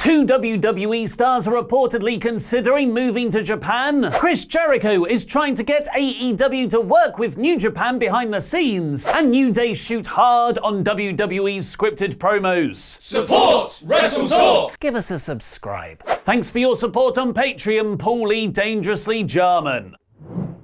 Two WWE stars are reportedly considering moving to Japan. Chris Jericho is trying to get AEW to work with New Japan behind the scenes. And New Day shoot hard on WWE's scripted promos. Support WrestleTalk! Give us a subscribe. Thanks for your support on Patreon, Paulie Dangerously German.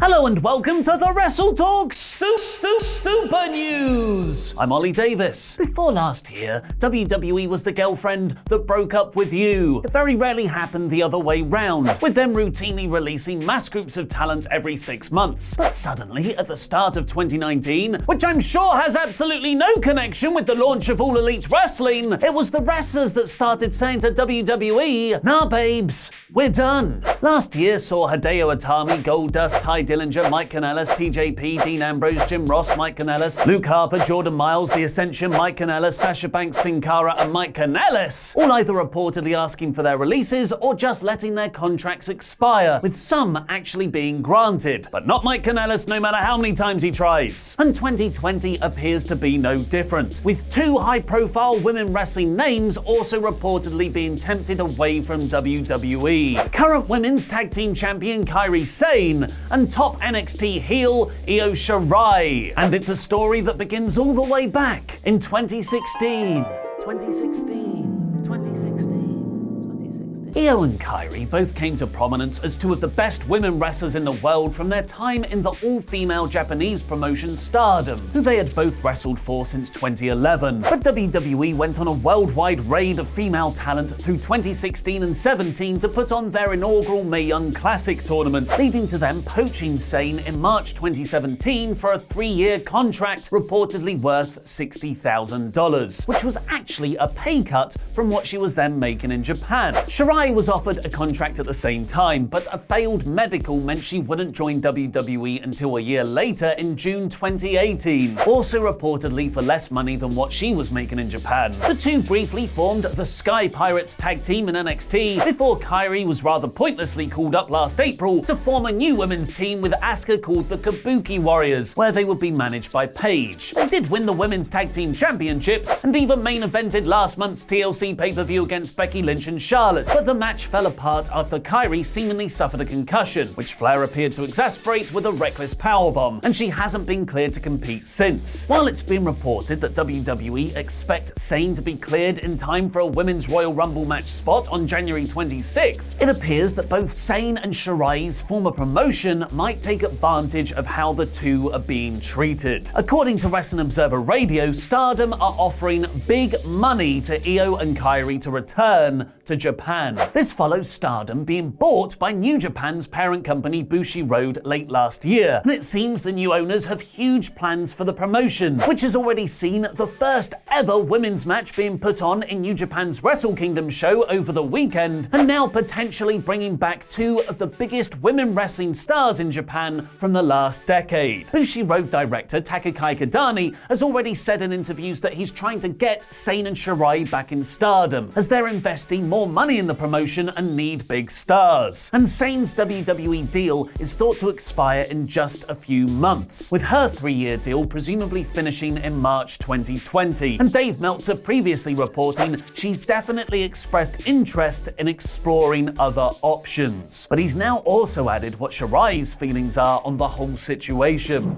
Hello and welcome to the WrestleTalk Super News! I'm Ollie Davis. Before last year, WWE was the girlfriend that broke up with you. It very rarely happened the other way round, with them routinely releasing mass groups of talent every 6 months. But suddenly, at the start of 2019, which I'm sure has absolutely no connection with the launch of All Elite Wrestling, it was the wrestlers that started saying to WWE, "Nah babes, we're done." Last year saw Hideo Itami, Goldust, Ty Dillinger, Mike Kanellis, TJP, Dean Ambrose, Jim Ross, Mike Kanellis, Luke Harper, Jordan Miles, The Ascension, Mike Kanellis, Sasha Banks, Sin Cara, and Mike Kanellis, all either reportedly asking for their releases or just letting their contracts expire, with some actually being granted. But not Mike Kanellis, no matter how many times he tries. And 2020 appears to be no different, with two high-profile women wrestling names also reportedly being tempted away from WWE. Current Women's Tag Team Champion Kairi Sane and top NXT heel Io Shirai. And it's a story that begins all the way back in 2016. Io and Kairi both came to prominence as two of the best women wrestlers in the world from their time in the all-female Japanese promotion Stardom, who they had both wrestled for since 2011. But WWE went on a worldwide raid of female talent through 2016 and 17 to put on their inaugural Mae Young Classic tournament, leading to them poaching Sane in March 2017 for a 3-year contract reportedly worth $60,000, which was actually a pay cut from what she was then making in Japan. Shirai was offered a contract at the same time, but a failed medical meant she wouldn't join WWE until a year later in June 2018, also reportedly for less money than what she was making in Japan. The two briefly formed the Sky Pirates tag team in NXT before Kairi was rather pointlessly called up last April to form a new women's team with Asuka called the Kabuki Warriors, where they would be managed by Paige. They did win the Women's Tag Team Championships and even main evented last month's TLC pay-per-view against Becky Lynch and Charlotte, but the match fell apart after Kairi seemingly suffered a concussion, which Flair appeared to exasperate with a reckless powerbomb, and she hasn't been cleared to compete since. While it's been reported that WWE expect Sane to be cleared in time for a Women's Royal Rumble match spot on January 26th, it appears that both Sane and Shirai's former promotion might take advantage of how the two are being treated. According to Wrestling Observer Radio, Stardom are offering big money to Io and Kairi to return to Japan. This follows Stardom being bought by New Japan's parent company Bushiroad late last year, and it seems the new owners have huge plans for the promotion, which has already seen the first ever women's match being put on in New Japan's Wrestle Kingdom show over the weekend, and now potentially bringing back two of the biggest women wrestling stars in Japan from the last decade. Bushiroad director Takakai Kadani has already said in interviews that he's trying to get Sane and Shirai back in Stardom, as they're investing more money in the promotion and need big stars. And Sane's WWE deal is thought to expire in just a few months, with her 3-year deal presumably finishing in March 2020. And Dave Meltzer previously reporting she's definitely expressed interest in exploring other options. But he's now also added what Shirai's feelings are on the whole situation.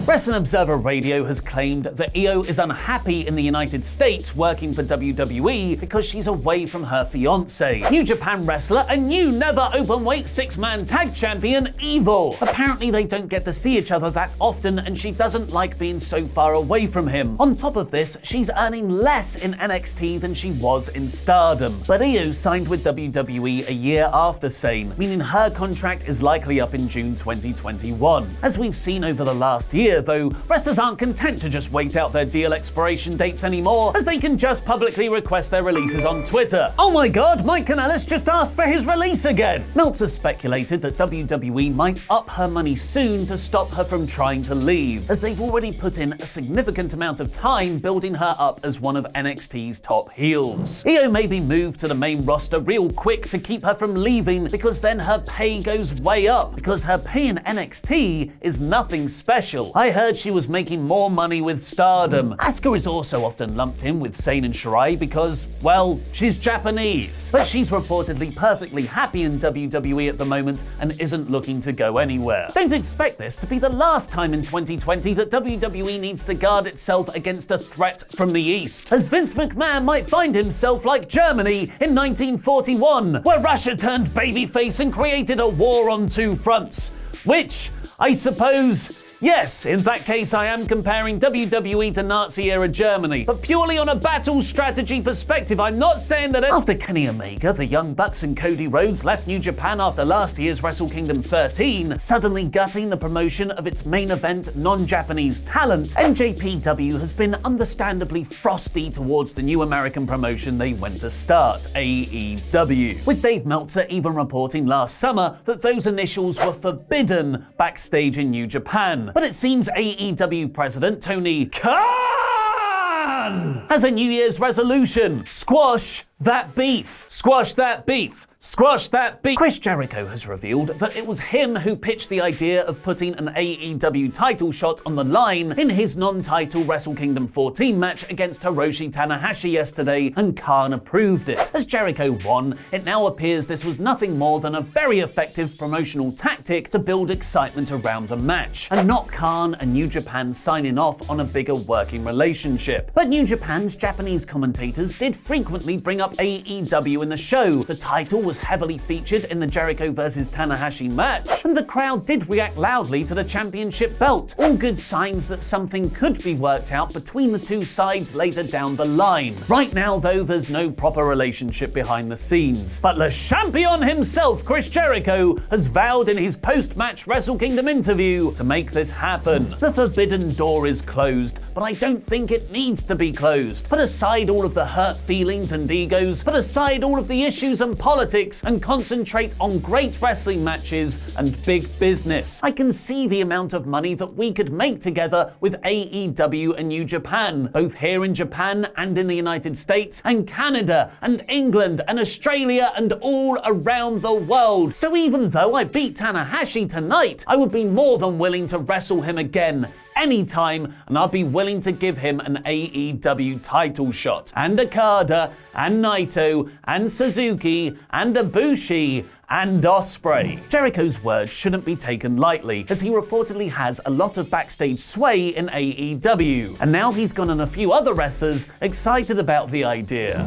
Wrestling Observer Radio has claimed that Io is unhappy in the United States working for WWE because she's away from her fiancé, New Japan wrestler and new never openweight 6-man tag champion Evil. Apparently they don't get to see each other that often and she doesn't like being so far away from him. On top of this, she's earning less in NXT than she was in Stardom. But Io signed with WWE a year after Sane, meaning her contract is likely up in June 2021. As we've seen over the last year, though, wrestlers aren't content to just wait out their deal expiration dates anymore, as they can just publicly request their releases on Twitter. Oh my god, Mike Kanellis just asked for his release again! Meltzer speculated that WWE might up her money soon to stop her from trying to leave, as they've already put in a significant amount of time building her up as one of NXT's top heels. Io may be moved to the main roster real quick to keep her from leaving, because then her pay goes way up, because her pay in NXT is nothing special. I heard she was making more money with Stardom. Asuka is also often lumped in with Sane and Shirai because, well, she's Japanese. But she's reportedly perfectly happy in WWE at the moment and isn't looking to go anywhere. Don't expect this to be the last time in 2020 that WWE needs to guard itself against a threat from the East, as Vince McMahon might find himself like Germany in 1941, where Russia turned babyface and created a war on two fronts. Which, I suppose, yes, in that case I am comparing WWE to Nazi-era Germany, but purely on a battle strategy perspective. I'm not saying that after Kenny Omega, the Young Bucks and Cody Rhodes left New Japan after last year's Wrestle Kingdom 13, suddenly gutting the promotion of its main event non-Japanese talent, NJPW has been understandably frosty towards the new American promotion they went to start, AEW, with Dave Meltzer even reporting last summer that those initials were forbidden backstage in New Japan. But it seems AEW president Tony Khan has a New Year's resolution: squash that beef. Squash that beef. Squash that beef. Chris Jericho has revealed that it was him who pitched the idea of putting an AEW title shot on the line in his non-title Wrestle Kingdom 14 match against Hiroshi Tanahashi yesterday, and Khan approved it. As Jericho won, it now appears this was nothing more than a very effective promotional tactic to build excitement around the match, and not Khan and New Japan signing off on a bigger working relationship. But New Japan's Japanese commentators did frequently bring up AEW in the show. The title was heavily featured in the Jericho vs Tanahashi match, and the crowd did react loudly to the championship belt. All good signs that something could be worked out between the two sides later down the line. Right now, though, there's no proper relationship behind the scenes. But Le Champion himself, Chris Jericho, has vowed in his post-match Wrestle Kingdom interview to make this happen. The forbidden door is closed, but I don't think it needs to be closed. Put aside all of the hurt feelings and egos, put aside all of the issues and politics, and concentrate on great wrestling matches and big business. I can see the amount of money that we could make together with AEW and New Japan, both here in Japan and in the United States, and Canada, and England, and Australia, and all around the world. So even though I beat Tanahashi tonight, I would be more than willing to wrestle him again anytime, and I'll be willing to give him an AEW title shot. And Okada, and Naito, and Suzuki, and Ibushi, and Ospreay. Jericho's words shouldn't be taken lightly, as he reportedly has a lot of backstage sway in AEW, and now he's gone on a few other wrestlers excited about the idea.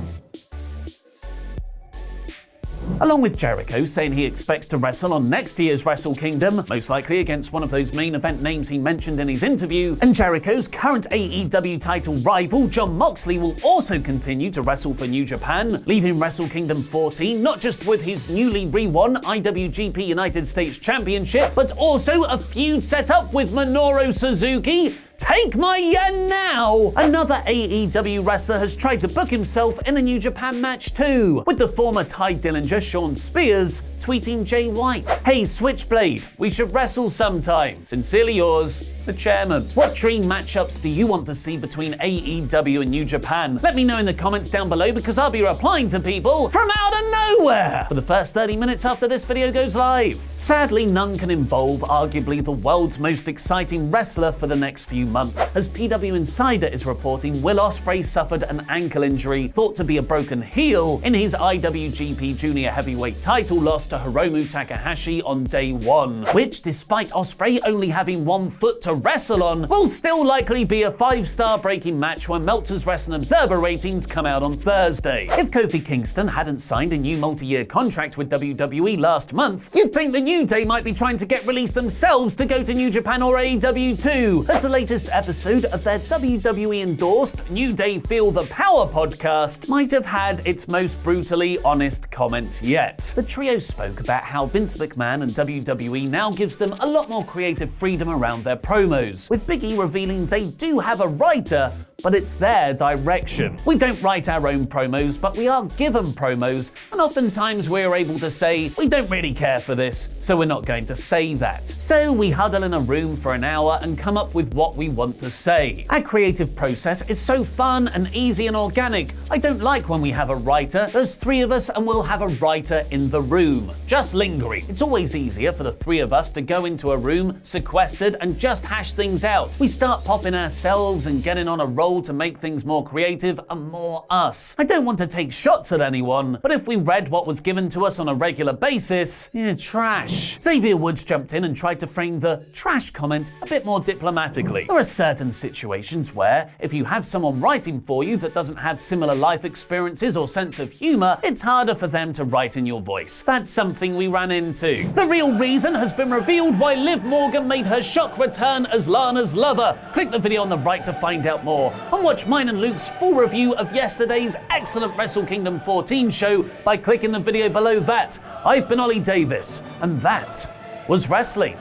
Along with Jericho saying he expects to wrestle on next year's Wrestle Kingdom, most likely against one of those main event names he mentioned in his interview, and Jericho's current AEW title rival Jon Moxley will also continue to wrestle for New Japan, leaving Wrestle Kingdom 14 not just with his newly re-won IWGP United States Championship, but also a feud set up with Minoru Suzuki. Take my yen now! Another AEW wrestler has tried to book himself in a New Japan match too, with the former Ty Dillinger Sean Spears tweeting Jay White, "Hey Switchblade, we should wrestle sometime. Sincerely yours, the chairman." What dream matchups do you want to see between AEW and New Japan? Let me know in the comments down below, because I'll be replying to people from out of nowhere for the first 30 minutes after this video goes live. Sadly, none can involve arguably the world's most exciting wrestler for the next few months, as PW Insider is reporting Will Ospreay suffered an ankle injury thought to be a broken heel in his IWGP Junior Heavyweight title loss to Hiromu Takahashi on day one, which, despite Ospreay only having one foot to wrestle on, will still likely be a 5-star breaking match when Meltzer's Wrestling Observer ratings come out on Thursday. If Kofi Kingston hadn't signed a new multi-year contract with WWE last month, you'd think the New Day might be trying to get released themselves to go to New Japan or AEW too, as the latest episode of their WWE-endorsed New Day Feel the Power podcast might have had its most brutally honest comments yet. The trio spoke about how Vince McMahon and WWE now gives them a lot more creative freedom around their promos, with Big E revealing they do have a writer, but it's their direction. We don't write our own promos, but we are given promos, and oftentimes we're able to say, we don't really care for this, so we're not going to say that. So we huddle in a room for an hour and come up with what we want to say. Our creative process is so fun and easy and organic. I don't like when we have a writer. There's 3 of us and we'll have a writer in the room, just lingering. It's always easier for the 3 of us to go into a room, sequestered, and just hash things out. We start popping ourselves and getting on a roll to make things more creative and more us. I don't want to take shots at anyone, but if we read what was given to us on a regular basis, trash. Xavier Woods jumped in and tried to frame the trash comment a bit more diplomatically. There are certain situations where, if you have someone writing for you that doesn't have similar life experiences or sense of humor, it's harder for them to write in your voice. That's something we ran into. The real reason has been revealed why Liv Morgan made her shock return as Lana's lover. Click the video on the right to find out more, and watch mine and Luke's full review of yesterday's excellent Wrestle Kingdom 14 show by clicking the video below that. I've been Ollie Davis, and that was wrestling.